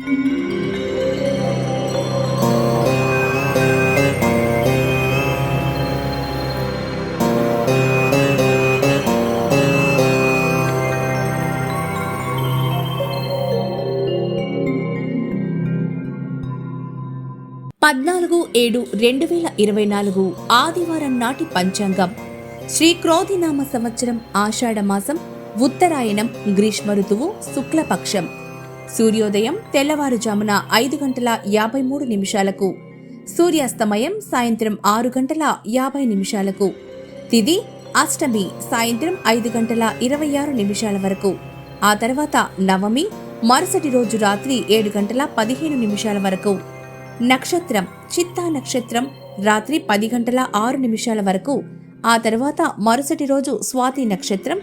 14/7/2024 ఆదివారం నాటి పంచాంగం. శ్రీ క్రోధినామ సంవత్సరం ఆషాఢమాసం, ఉత్తరాయణం, గ్రీష్మ ఋతువు, శుక్లపక్షం. సూర్యోదయం తెల్లవారుజామున 5:53 సూర్యాస్తమయం సాయంత్రం 6:50 తిథి అష్టమి సాయంత్రం 5:26 వరకు. ఆ తర్వాత నవమి, మరుసటి రోజు రాత్రి 7:15 వరకు. నక్షత్రం చిత్తా నక్షత్రం రాత్రి 10:06 వరకు. ఆ తర్వాత మరుసటి రోజు స్వాతి నక్షత్రం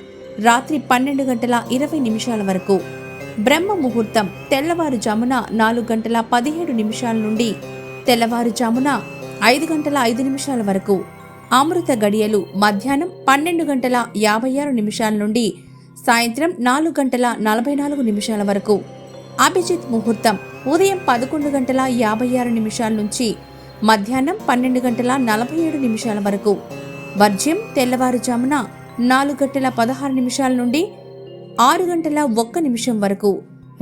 రాత్రి 12:20 వరకు. బ్రహ్మ ముహూర్తం తెల్లవారుజామున 4:17 నుండి తెల్లవారుజామున 5:05 వరకు. అమృత గడియలు మధ్యాహ్నం 12:56 నుండి సాయంత్రం 4:44 వరకు. అభిజిత్ ముహూర్తం ఉదయం 11:56 నుంచి మధ్యాహ్నం 12:47 వరకు. వర్జ్యం తెల్లవారుజామున 4:16 నుండి 6:01 వరకు.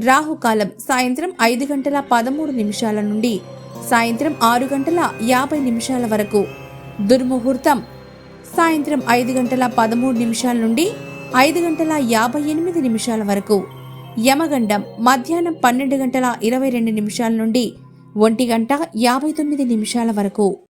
రాహుకాలం సాయంత్రం 5:13 నుండి సాయంత్రం 6:50 వరకు. దుర్ముహూర్తం సాయంత్రం 5:13 నుండి 5:58 వరకు. యమగండం మధ్యాహ్నం 12:22 నుండి 1:59 వరకు.